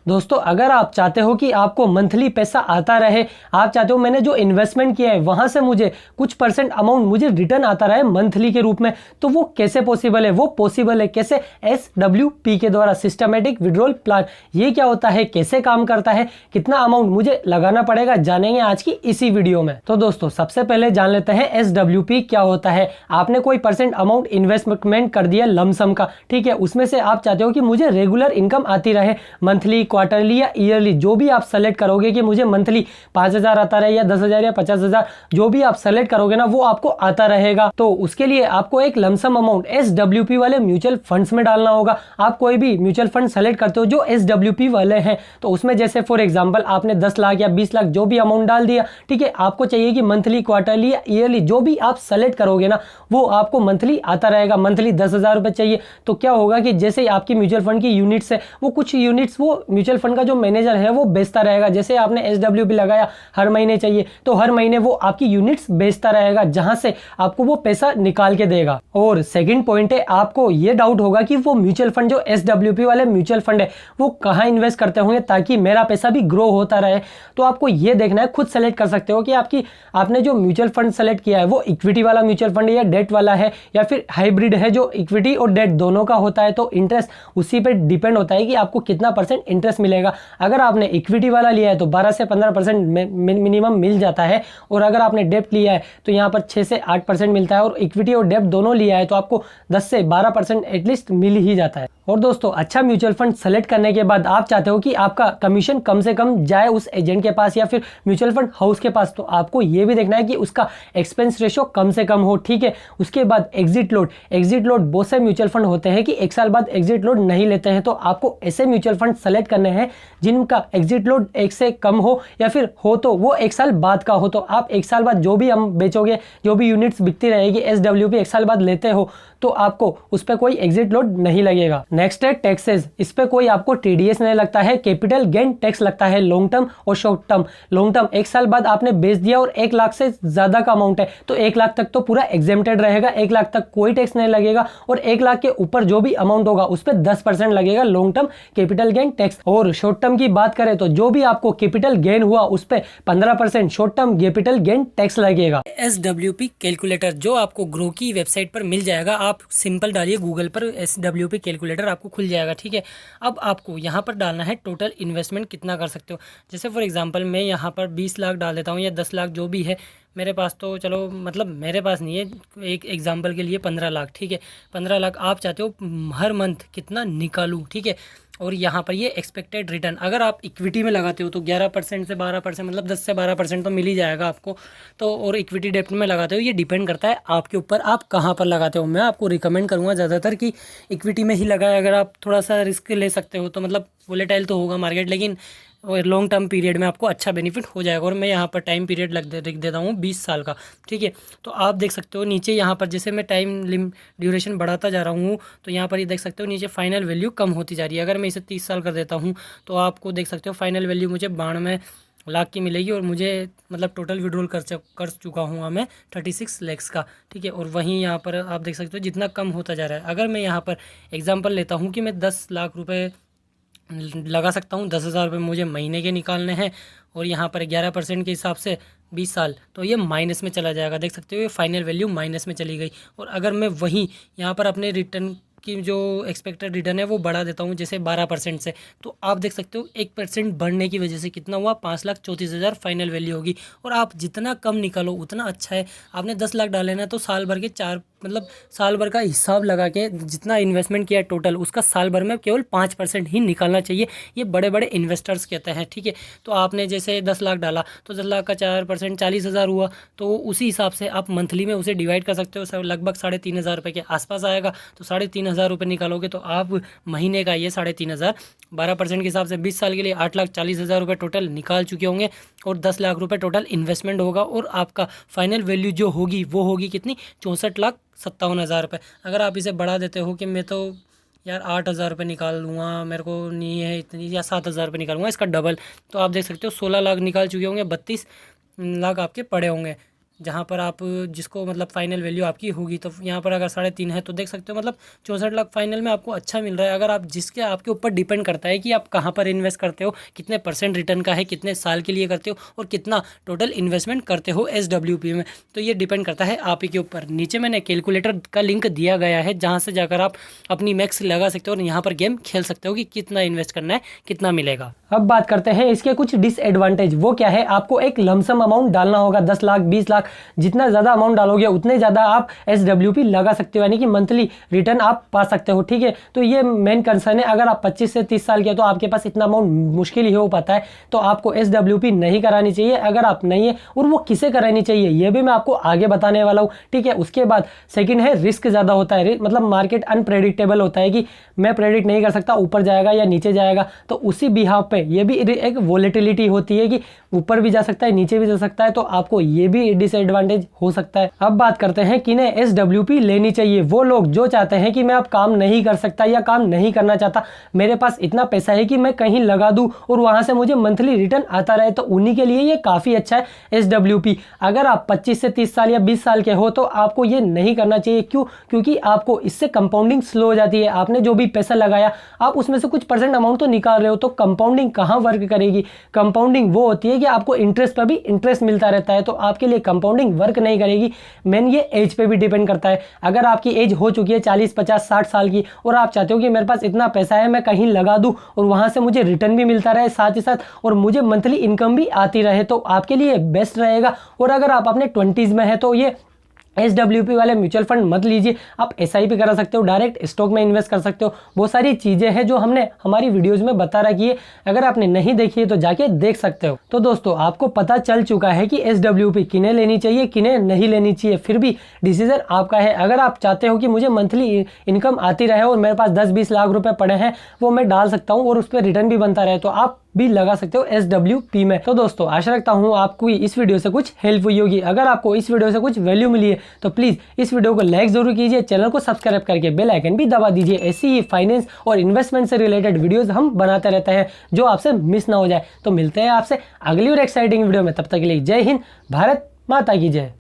दोस्तों अगर आप चाहते हो कि आपको मंथली पैसा आता रहे, आप चाहते हो मैंने जो इन्वेस्टमेंट किया है वहां से मुझे कुछ परसेंट अमाउंट मुझे रिटर्न आता रहे मंथली के रूप में, तो वो कैसे पॉसिबल है? वो पॉसिबल है कैसे? SWP के द्वारा, सिस्टमेटिक विड्रॉल प्लान। ये क्या होता है, कैसे काम करता है, कितना अमाउंट मुझे लगाना पड़ेगा, जानेंगे आज की इसी वीडियो में। तो दोस्तों सबसे पहले जान लेते हैं SWP क्या होता है। आपने कोई परसेंट अमाउंट इन्वेस्टमेंट कर दिया लमसम का, ठीक है, उसमें से आप चाहते हो कि मुझे रेगुलर इनकम आती रहे, मंथली, क्वार्टरली या ईयरली, जो भी आप सेलेक्ट करोगे कि मुझे मंथली 5,000 आता रहे या 10,000 या 50,000, जो भी आप सेलेक्ट करोगे ना वो आपको आता रहेगा। तो उसके लिए आपको एक लमसम अमाउंट SWP वाले म्यूचुअल फंड्स में डालना होगा। आप कोई भी म्यूचुअल फंड सेलेक्ट करते हो जो SWP वाले हैं, तो उसमें जैसे फॉर एग्जांपल आपने 10 लाख या 20 लाख जो भी अमाउंट डाल दिया, ठीक है, आपको चाहिए कि मंथली, क्वार्टरली या ईयरली जो भी आप सेलेक्ट करोगे ना वो आपको मंथली आता रहेगा। मंथली 10,000 रुपए चाहिए तो क्या होगा कि जैसे ही आपकी म्यूचुअल फंड की यूनिट्स है, वो कुछ यूनिट्स वो म्यूचुअल फंड का जो मैनेजर है वो बेचता रहेगा। जैसे आपने SWP लगाया, हर महीने चाहिए तो हर महीने वो आपकी यूनिट्स बेचता रहेगा, जहां से आपको वो पैसा निकाल के देगा। और सेकंड पॉइंट है, आपको ये डाउट होगा कि वो म्यूचुअल फंड जो SWP वाले म्यूचुअल फंड है वो कहां इन्वेस्ट करते होंगे ताकि मेरा पैसा भी ग्रो होता रहे। तो आपको ये देखना है, खुद सेलेक्ट कर सकते हो कि आपने जो म्यूचुअल फंड सेलेक्ट किया है वो इक्विटी वाला म्यूचुअल फंड है या डेट वाला है या फिर हाइब्रिड है जो इक्विटी और डेट दोनों का होता है। तो इंटरेस्ट उसी पे डिपेंड होता है कि आपको कितना परसेंट इंटरेस्ट मिलेगा। अगर आपने इक्विटी वाला लिया है तो 12 से 15% मिनिमम मिल जाता है, और अगर आपने डेप्ट लिया है तो यहाँ पर 6 से 8% मिलता है, और इक्विटी और डेप्ट दोनों लिया है तो आपको 10 से 12% एटलीस्ट मिल ही जाता है। और दोस्तों अच्छा म्यूचुअल फंड सेलेक्ट करने के बाद आप चाहते हो कि आपका कमीशन कम से कम जाए उस एजेंट के पास या फिर म्यूचुअल फंड हाउस के पास, तो आपको ये भी देखना है कि उसका एक्सपेंस रेशो कम से कम हो, ठीक है। उसके बाद एग्जिट लोड बहुत से म्यूचुअल फंड होते हैं कि 1 साल बाद एग्जिट लोड नहीं लेते हैं, तो आपको ऐसे म्यूचुअल फंड सेलेक्ट करने हैं जिनका एग्जिट लोड 1 से कम हो, या फिर हो तो वो 1 साल बाद का हो। तो आप 1 साल बाद जो भी हम बेचोगे, जो भी यूनिट्स बिकती रहेगी SWP 1 साल बाद लेते हो, तो आपको उस पर कोई एग्जिट लोड नहीं लगेगा। नेक्स्ट है टैक्सेस। इस पे कोई आपको TDS नहीं लगता है, कैपिटल गेन टैक्स लगता है लॉन्ग टर्म और शॉर्ट टर्म। लॉन्ग टर्म 1 साल बाद आपने बेच दिया और 1 लाख से ज्यादा का अमाउंट है तो 1 लाख तक तो पूरा एग्जेम्प्टेड रहेगा, 1 लाख तक कोई टैक्स नहीं लगेगा, और 1 लाख के ऊपर जो भी अमाउंट होगा उस पर 10% लगेगा long term capital gain tax. और शॉर्ट टर्म की बात करें तो जो भी आपको कैपिटल गेन हुआ उस पर 15% short term capital gain tax लगेगा। SWP कैलकुलेटर जो आपको ग्रो की वेबसाइट पर मिल जाएगा, आप सिंपल डालिए गूगल पर SWP कैलकुलेटर, आपको खुल जाएगा, ठीक है। अब आपको यहाँ पर डालना है टोटल इन्वेस्टमेंट कितना कर सकते हो। जैसे फॉर एग्जांपल मैं यहाँ पर 20 लाख डाल देता हूँ या 10 लाख जो भी है मेरे पास, तो चलो मतलब मेरे पास नहीं है, एक एग्जांपल के लिए 15 लाख, ठीक है। 15 लाख आप चाहते हो हर मंथ कितना निकालूं, ठीक है। और यहाँ पर ये एक्सपेक्टेड रिटर्न अगर आप इक्विटी में लगाते हो तो 11% से 12%, मतलब 10 से 12% तो मिल ही जाएगा आपको। तो और इक्विटी डेप्ट में लगाते हो, ये डिपेंड करता है आपके ऊपर, आप कहाँ पर लगाते हो। मैं आपको रिकमेंड करूँगा ज़्यादातर कि इक्विटी में ही लगाए। अगर आप थोड़ा सा रिस्क ले सकते हो तो मतलब वोलेटाइल तो होगा मार्केट, लेकिन और लॉन्ग टर्म पीरियड में आपको अच्छा बेनिफिट हो लिख और मैं यहाँ पर टाइम पीरियड लिख देता हूँ 20 साल का, ठीक है। तो आप देख सकते हो नीचे यहाँ पर जैसे मैं टाइम ड्यूरेशन बढ़ाता जा रहा हूँ तो यहाँ पर ये देख सकते हो नीचे फाइनल वैल्यू कम होती जा रही है। अगर मैं इसे 30 साल कर देता हूँ तो आपको देख सकते हो फाइनल वैल्यू मुझे 92 लाख की मिलेगी, और मुझे मतलब टोटल विड्रॉल कर चुका हूँ मैं 36 लाख का, ठीक है। और वहीं यहाँ पर आप देख सकते हो जितना कम होता जा रहा है। अगर मैं यहाँ पर एग्जांपल लेता हूँ कि मैं 10 लाख रुपए लगा सकता हूँ, 10,000 रुपये मुझे महीने के निकालने हैं, और यहाँ पर 11% के हिसाब से 20 साल, तो ये माइनस में चला जाएगा। देख सकते हो ये फाइनल वैल्यू माइनस में चली गई। और अगर मैं वहीं यहाँ पर अपने रिटर्न की जो एक्सपेक्टेड रिटर्न है वो बढ़ा देता हूँ जैसे 12% से, तो आप देख सकते हो 1% बढ़ने की वजह से कितना हुआ, 5,34,000 फाइनल वैल्यू होगी। और आप जितना कम निकालो उतना अच्छा है। आपने 10 लाख डाले ना तो साल भर के साल भर का हिसाब लगा के जितना इन्वेस्टमेंट किया टोटल उसका साल भर में केवल 5% ही निकालना चाहिए। ये बड़े बड़े इन्वेस्टर्स कहते हैं, ठीक है। तो आपने जैसे 10 लाख डाला तो 10 लाख का 4% 40,000 हुआ, तो उसी हिसाब से आप मंथली में उसे डिवाइड कर सकते हो। लगभग 3,500 रुपये के आसपास आएगा। तो 3,500 रुपये निकालोगे तो आप महीने का ये 3,500 12% के हिसाब से 20 साल के लिए 8,40,000 रुपये टोटल निकाल चुके होंगे, और 10 लाख रुपये टोटल इन्वेस्टमेंट होगा। और आपका फाइनल वैल्यू जो होगी वो होगी कितनी, 64,57,000 रुपये। अगर आप इसे बढ़ा देते हो कि मैं तो यार 8,000 रुपये निकाल लूँगा, मेरे को नहीं है इतनी, या 7,000 रुपये निकालूंगा इसका डबल, तो आप देख सकते हो 16 लाख निकाल चुके होंगे, 32 लाख आपके पड़े होंगे। जहाँ पर आप जिसको मतलब फाइनल वैल्यू आपकी होगी। तो यहाँ पर अगर 3.5 है तो देख सकते हो मतलब 64 लाख फाइनल में आपको अच्छा मिल रहा है। अगर आप जिसके आपके ऊपर डिपेंड करता है कि आप कहाँ पर इन्वेस्ट करते हो, कितने % रिटर्न का है, कितने साल के लिए करते हो और कितना टोटल इन्वेस्टमेंट करते हो SWP में। तो ये डिपेंड करता है आप ही के ऊपर। नीचे मैंने कैलकुलेटर का लिंक दिया गया है जहाँ से जाकर आप अपनी मैक्स लगा सकते हो और यहाँ पर गेम खेल सकते हो कि कितना इन्वेस्ट करना है, कितना मिलेगा। अब बात करते हैं इसके कुछ डिसएडवांटेज। वो क्या है, आपको एक लमसम अमाउंट डालना होगा, 10 लाख 20 लाख, जितना ज़्यादा अमाउंट डालोगे उतने ज़्यादा आप SWP लगा सकते हो, यानी कि मंथली रिटर्न आप पा सकते हो। ठीक है, तो ये मेन कंसर्न है। अगर आप 25 से 30 साल के तो आपके पास इतना अमाउंट मुश्किल ही हो पाता है, तो आपको SWP नहीं करानी चाहिए अगर आप नहीं है। और वो किसे करानी चाहिए ये भी मैं आपको आगे बताने वाला हूँ। ठीक है, उसके बाद सेकेंड है रिस्क ज़्यादा होता है, मतलब मार्केट अनप्रेडिक्टेबल होता है कि मैं प्रेडिक्ट नहीं कर सकता ऊपर जाएगा या नीचे जाएगा। तो उसी बिहाफ पे ये भी एक वोलेटिलिटी होती है कि ऊपर भी जा सकता है, नीचे भी जा सकता है, तो आपको ये भी डिसएडवांटेज हो सकता है। अब बात करते हैं किन्हें SWP लेनी चाहिए। वो लोग जो चाहते हैं कि मैं अब काम नहीं कर सकता या काम नहीं करना चाहता, मेरे पास इतना पैसा है कि मैं कहीं लगा दूं और वहां से मुझे मंथली रिटर्न आता रहे, तो उन्हीं के लिए ये काफी अच्छा है SWP। अगर आप 25 से 30 साल या 20 साल के हो तो आपको ये नहीं करना चाहिए। क्यों? क्योंकि आपको इससे कंपाउंडिंग स्लो हो जाती है। आपने जो भी पैसा लगाया आप उसमें से कुछ % अमाउंट तो निकाल रहे हो, तो कंपाउंडिंग कहाँ वर्क करेगी। कंपाउंडिंग वो होती है कि आपको इंटरेस्ट पर भी इंटरेस्ट मिलता रहता है, तो आपके लिए कंपाउंडिंग वर्क नहीं करेगी। मेन ये एज पे भी डिपेंड करता है। अगर आपकी एज हो चुकी है 40 50 60 साल की और आप चाहते हो कि मेरे पास इतना पैसा है मैं कहीं लगा दूं और वहां से मुझे रिटर्न भी मिलता रहे साथ ही साथ और मुझे मंथली इनकम भी आती रहे, तो आपके लिए बेस्ट रहेगा। और अगर आप अपने 20s में है तो ये SWP वाले म्यूचुअल फंड मत लीजिए, आप SIP करा सकते हो, डायरेक्ट स्टॉक में इन्वेस्ट कर सकते हो। बहुत सारी चीज़ें हैं जो हमने हमारी वीडियोस में बता रखी है, अगर आपने नहीं देखी है तो जाके देख सकते हो। तो दोस्तों आपको पता चल चुका है कि SWP किन्हें लेनी चाहिए किन्हें नहीं लेनी चाहिए, फिर भी डिसीजन आपका है। अगर आप चाहते हो कि मुझे मंथली इनकम आती रहे और मेरे पास 10-20 लाख रुपए पड़े हैं वो मैं डाल सकता हूँ और उस पर रिटर्न भी बनता रहे, तो आप भी लगा सकते हो SWP में। तो दोस्तों आशा रखता हूँ आपको इस वीडियो से कुछ हेल्प हुई होगी। अगर आपको इस वीडियो से कुछ वैल्यू मिली है तो प्लीज इस वीडियो को लाइक जरूर कीजिए, चैनल को सब्सक्राइब करके बेल आइकन भी दबा दीजिए। ऐसी ही फाइनेंस और इन्वेस्टमेंट से रिलेटेड वीडियोस हम बनाते रहते हैं जो आपसे मिस ना हो जाए। तो मिलते हैं आपसे अगली और एक्साइटिंग वीडियो में, तब तक के लिए जय हिंद, भारत माता की जय।